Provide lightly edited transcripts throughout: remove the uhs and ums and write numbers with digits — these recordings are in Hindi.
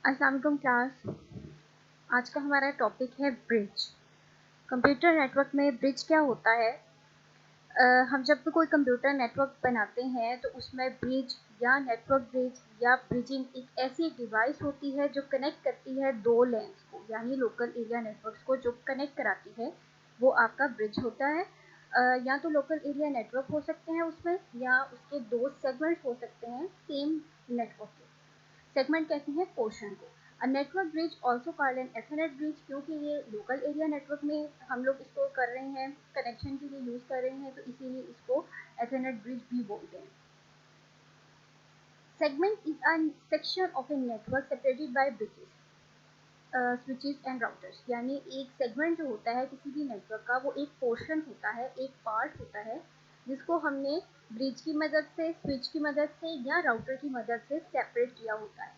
अस्सलाम वालेकुम क्लास। आज का हमारा टॉपिक है ब्रिज। कंप्यूटर नेटवर्क में ब्रिज क्या होता है? हम जब भी कोई कंप्यूटर नेटवर्क बनाते हैं तो उसमें ब्रिज या नेटवर्क ब्रिज या ब्रिजिंग एक ऐसी डिवाइस होती है जो कनेक्ट करती है दो लैंस को, यानी लोकल एरिया नेटवर्क्स को जो कनेक्ट कराती है वो आपका ब्रिज होता है। या तो लोकल एरिया नेटवर्क हो सकते हैं उसमें, या उसके दो सेगमेंट्स हो सकते हैं सेम नेटवर्क के। सेगमेंट कहते हैं पोर्शन को। A network bridge also called an Ethernet bridge, क्योंकि ये लोकल एरिया नेटवर्क में हम लोग इसको कर रहे हैं, कनेक्शन के लिए यूज़ कर रहे हैं, तो इसीलिए इसको एथरनेट ब्रिज भी बोलते हैं। Segment is a section of a network separated by bridges, switches and routers. यानी एक सेगमेंट जो होता है किसी भी नेटवर्क का, वो एक पोर्शन होता है, एक पार्ट होता है, जिसको हमने ब्रिज की मदद से, स्विच की मदद से या राउटर की मदद से सेपरेट किया होता है।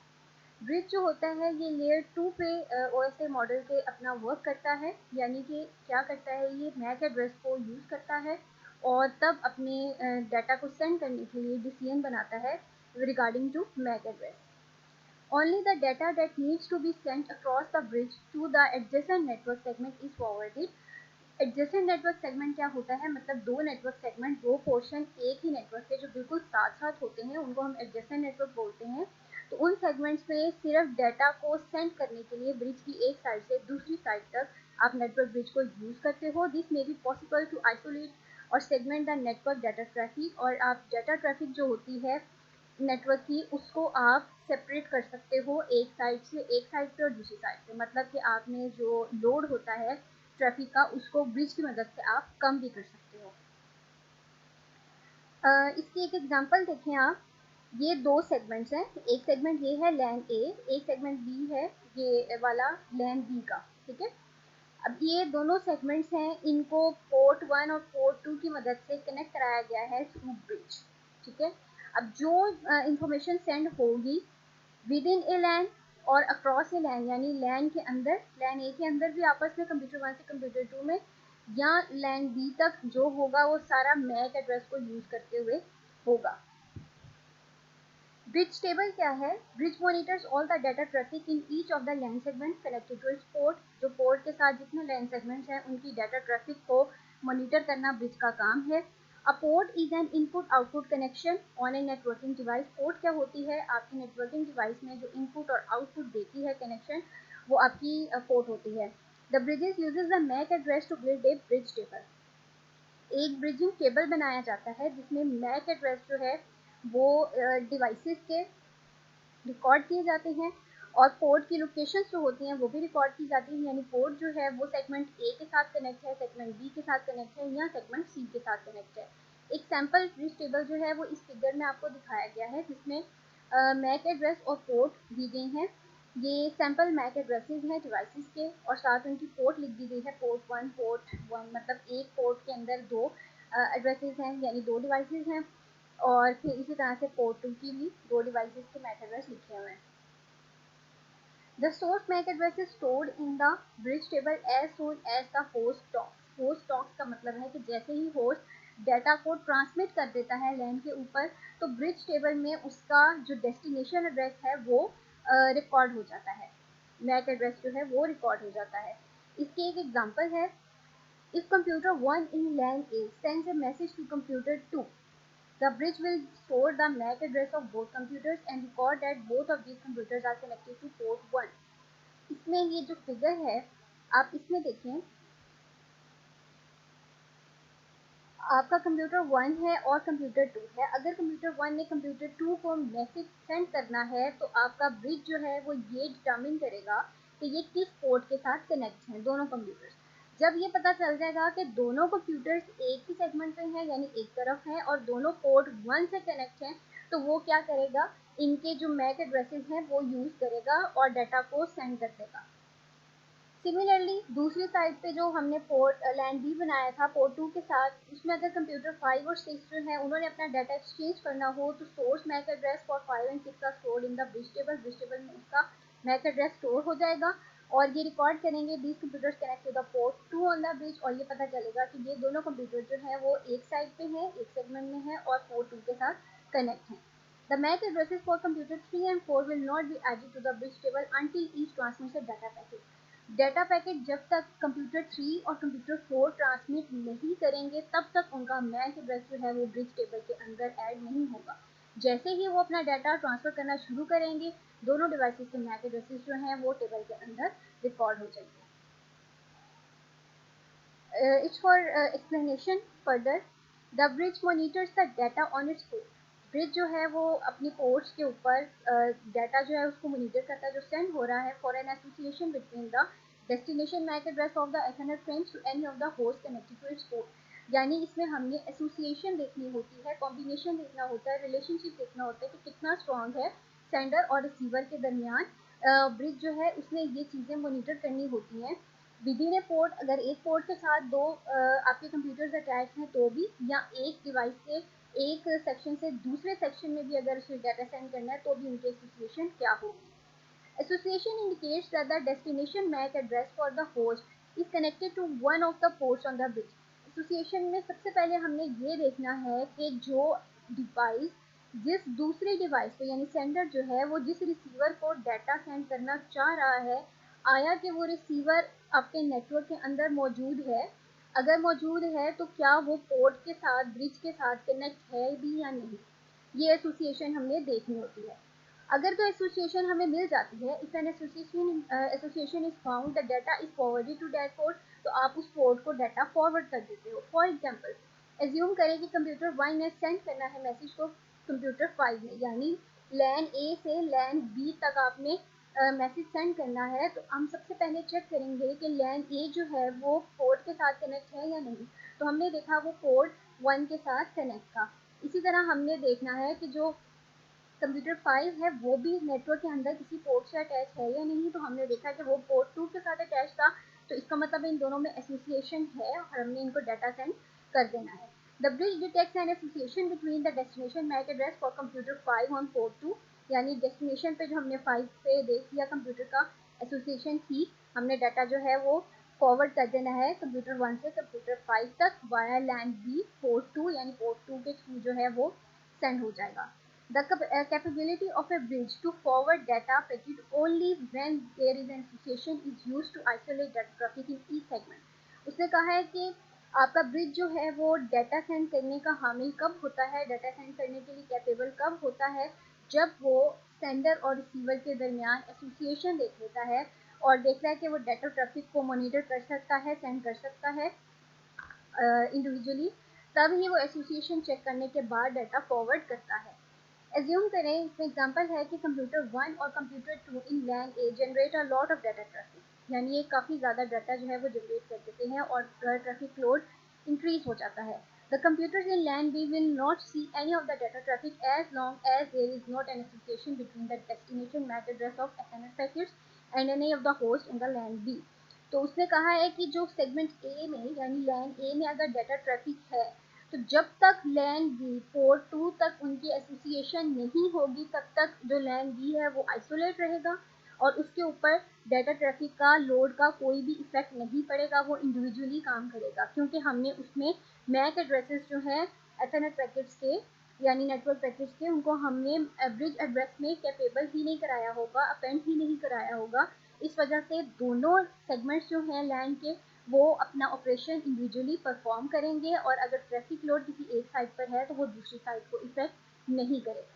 ब्रिज जो होता है ये लेयर 2 पे ओएसए मॉडल के अपना वर्क करता है, यानी कि क्या करता है, ये मैक एड्रेस को यूज़ करता है और तब अपने डाटा को सेंड करने के लिए डिसीजन बनाता है regarding to MAC address. Only the data that needs to be sent across the bridge to the adjacent network segment is forwarded. Adjacent network segment क्या होता है, मतलब दो नेटवर्क सेगमेंट, दो पोर्शन एक ही नेटवर्क के जो बिल्कुल साथ साथ होते हैं उनको हम एडजेसेंट नेटवर्क बोलते हैं। तो उन सेगमेंट्स में सिर्फ डाटा को सेंड करने के लिए ब्रिज की एक साइड से दूसरी साइड तक आप नेटवर्क ब्रिज को यूज़ करते हो। This may be possible to isolate और segment the network data traffic, और आप डाटा ट्रैफिक जो होती है नेटवर्क की उसको आप सेपरेट कर सकते हो एक साइड से, एक साइड पे और दूसरी साइड पे। मतलब कि आपने जो लोड होता है ट्रैफिक का उसको ब्रिज की मदद से आप कम भी कर सकते हो। इसकी एक एग्जांपल देखें आप। ये दो सेगमेंट्स हैं, एक सेगमेंट ये है लैन ए, एक सेगमेंट बी है ये वाला लैन बी का, ठीक है। अब ये दोनों सेगमेंट्स हैं, इनको पोर्ट 1 और पोर्ट 2 की मदद से कनेक्ट कराया गया है थ्रू ब्रिज, ठीक है। अब जो इंफॉर्मेशन सेंड होगी विद इन ए लैन और अक्रॉस ए लैन, यानी लैन के अंदर, लैन ए के अंदर भी आपस में कंप्यूटर 1 से कंप्यूटर 2 में, या लैन बी तक जो होगा वो सारा मैक एड्रेस को यूज़ करते हुए होगा। ब्रिज टेबल क्या है? Bridge monitors all the data traffic in each of the LAN segment connected to its port. जो पोर्ट के साथ जितने लैन सेगमेंट्स हैं उनकी डाटा ट्रैफिक को मॉनिटर करना ब्रिज का काम है। A port is an input output connection on a networking device. Port क्या होती है? आपकी नेटवर्किंग डिवाइस में जो इनपुट और आउटपुट देती है कनेक्शन, वो आपकी पोर्ट होती है। The bridges uses the MAC address to build a bridge table. एक ब्रिजिंग टेबल बनाया जाता है जिसमें मैक एड्रेस जो है वो डिवाइसेस के रिकॉर्ड किए जाते हैं, और पोर्ट की लोकेशंस जो होती हैं वो भी रिकॉर्ड की जाती हैं। यानी पोर्ट जो है वो सेगमेंट ए के साथ कनेक्ट है, सेगमेंट बी के साथ कनेक्ट है, या सेगमेंट सी के साथ कनेक्ट है। एक सैम्पल ब्रिज टेबल जो है वो इस फिगर में आपको दिखाया गया है, जिसमें मैक एड्रेस और पोर्ट दी गई हैं। ये सैम्पल मैक एड्रेसेस हैं डिवाइसेस के, और साथ उनकी पोर्ट लिख दी गई है, पोर्ट 1 मतलब एक पोर्ट के अंदर दो एड्रेसेस हैं, यानी दो डिवाइसेस हैं, और फिर इसी तरह से पोर्ट 2 की भी दो डिवाइसेस के मैक एड्रेस लिखे हुए हैं। The source MAC address is stored in the bridge table as soon as the host talks. Host talks का मतलब है कि जैसे ही होस्ट डाटा को ट्रांसमिट कर देता है लैन के ऊपर, तो ब्रिज टेबल में उसका जो डेस्टिनेशन एड्रेस है वो रिकॉर्ड हो जाता है, मैक एड्रेस जो है वो रिकॉर्ड हो जाता है। इसकी एक एग्जांपल है, if computer 1 in LAN A sends a message to computer 2, the bridge will store the MAC address of both computers and record that both of these computers are connected to port 1. इसमें ये जो फिगर है आप इसमें देखें, आपका कंप्यूटर 1 है और कंप्यूटर 2 है। अगर कंप्यूटर 1 ने कंप्यूटर 2 को मैसेज सेंड करना है तो आपका ब्रिज जो है वो ये डिटर्मिन करेगा कि ये किस पोर्ट के साथ कनेक्ट हैं दोनों कंप्यूटर्स। जब ये पता चल जाएगा कि दोनों कंप्यूटर्स एक ही सेगमेंट पे हैं, यानी एक तरफ हैं, और दोनों पोर्ट 1 से कनेक्ट हैं, तो वो क्या करेगा, इनके जो मैक एड्रेसेस हैं वो यूज़ करेगा और डाटा को सेंड कर देगा। सिमिलरली दूसरी साइड पे जो हमने पोर्ट लैन बी बनाया था पोर्ट 2 के साथ, उसमें अगर कंप्यूटर 5 और 6 जो है उन्होंने अपना डाटा एक्सचेंज करना हो, तो source MAC address for 5 and 6 का stored in the bridge table. Bridge table में उसका मैक एड्रेस स्टोर हो जाएगा, और ये रिकॉर्ड करेंगे these computers connect to the port 2 on the bridge, और ये पता चलेगा कि ये दोनों कंप्यूटर जो है वो एक साइड पे हैं, एक सेगमेंट में है और पोर्ट 2 के साथ कनेक्ट हैं। The MAC addresses for computer 3 and 4 will not be added to the bridge table until each transmits a data packet. Data packet जब तक कंप्यूटर 3 और कंप्यूटर 4 ट्रांसमिट नहीं करेंगे तब तक उनका मैक एड्रेस जो है वो ब्रिज टेबल के अंदर ऐड नहीं होगा। जैसे ही वो अपना डाटा ट्रांसफ़र करना शुरू करेंगे, दोनों डिवाइसेस के मैक एड्रेसेस जो हैं वो टेबल के अंदर रिकॉर्ड हो जाएंगे। It's for explanation further. The bridge monitors the data on its port. Bridge जो है वो अपनी पोर्ट्स के ऊपर डाटा जो है उसको मोनिटर करता है जो सेंड हो रहा है for an association between the destination MAC address of the ethernet frames to any of the host connected to its port. यानी इसमें हमने एसोसिएशन देखनी होती है, कॉम्बिनेशन देखना होता है, रिलेशनशिप देखना होता है कि कितना स्ट्रॉन्ग है सेंडर और रिसीवर के दरमियान। ब्रिज जो है उसने ये चीज़ें मोनिटर करनी होती हैं विदिन ए पोर्ट। अगर एक पोर्ट के साथ दो आपके कंप्यूटर्स अटैच हैं तो भी, या एक डिवाइस से एक सेक्शन से दूसरे सेक्शन में भी अगर उसे डाटा सेंड करना है तो भी उनकी एसोसिएशन क्या होगी। Association indicates that the destination MAC address for the host is connected to one of the ports on the bridge. Association में सबसे पहले हमने ये देखना है कि जो डिवाइस जिस दूसरे डिवाइस पे यानी सेंडर जो है वो जिस रिसीवर को डाटा सेंड करना चाह रहा है, आया कि वो रिसीवर आपके नेटवर्क के अंदर मौजूद है। अगर मौजूद है तो क्या वो पोर्ट के साथ ब्रिज के साथ कनेक्ट है भी या नहीं, ये एसोसिएशन हमने देखनी होती है। अगर तो एसोसिएशन हमें मिल जाती है, if an association is found the data is forwarded to that port, तो आप उस पोर्ट को डाटा फॉरवर्ड कर देते हो। फॉर एग्जांपल, एज्यूम करें कि कंप्यूटर 1 ने सेंड करना है मैसेज को कंप्यूटर 5 में, यानी लैन ए से लैन बी तक आपने मैसेज सेंड करना है। तो हम सबसे पहले चेक करेंगे कि लैन ए जो है वो पोर्ट के साथ कनेक्ट है या नहीं। तो हमने देखा वो पोर्ट 1 के साथ कनेक्ट था। इसी तरह हमने देखना है कि जो कंप्यूटर 5 है वो भी नेटवर्क के अंदर किसी पोर्ट से अटैच है या नहीं। तो हमने देखा कि वो पोर्ट 2 के साथ अटैच था, तो इसका मतलब इन दोनों में एसोसिएशन है और हमने इनको डाटा सेंड कर देना है। The bridge detects an association between the destination MAC address for computer 5 on port 2, यानी डेस्टिनेशन पे जो हमने 5 पे देख लिया कंप्यूटर का एसोसिएशन थी, हमने डाटा जो है वो फॉरवर्ड कर देना है कंप्यूटर 1 से कंप्यूटर 5 तक वाया लैन बी पोर्ट 2, यानी पोर्ट 2 के थ्रू जो है वो सेंड हो जाएगा। The capability of a bridge to forward data packet only when there is an association is used to isolate data traffic in each segment. उसने कहा है कि आपका ब्रिज जो है वो डाटा सेंड करने का हामिल कब होता है, डाटा सेंड करने के लिए कैपेबल कब होता है, जब वो सेंडर और रिसीवर के दरमियान एसोसिएशन देख लेता है और देखता है कि वो डाटा ट्रैफिक को मॉनिटर कर सकता है, सेंड कर सकता है इंडिविजुअली, तब ही वो एसोसिएशन चेक करने के बाद डाटा फॉरवर्ड करता है। एज्यूम करें, इसमें एग्जांपल है कि कंप्यूटर 1 और computer 2 in LAN A generate a lot of data traffic, यानी ये काफ़ी ज़्यादा डाटा जो है वो जनरेट कर देते हैं और ट्रैफिक लोड इंक्रीज हो जाता है। The computers in LAN B will not see any of the data traffic as long as there is not an association between the destination MAC address of ethernet packets and any of the host in the LAN B. तो उसने कहा है कि जो सेगमेंट ए में यानी लैन ए में अगर डाटा ट्रैफिक है, तो जब तक लैन बी पोर्ट 2 तक उनकी एसोसिएशन नहीं होगी तब तक जो लैन बी है वो आइसोलेट रहेगा और उसके ऊपर डाटा ट्रैफिक का लोड का कोई भी इफेक्ट नहीं पड़ेगा, वो इंडिविजुअली काम करेगा क्योंकि हमने उसमें मैक एड्रेसेस जो है एथरनेट पैकेट्स के यानी नेटवर्क पैकेट्स के उनको हमने ब्रिज एड्रेस में कैपेबल ही नहीं कराया होगा, अपेंड ही नहीं कराया होगा। इस वजह से दोनों सेगमेंट्स जो हैं लैन के वो अपना ऑपरेशन इंडिविजुअली परफॉर्म करेंगे और अगर ट्रैफिक लोड किसी एक साइड पर है तो वो दूसरी साइड को इफेक्ट नहीं करेगा।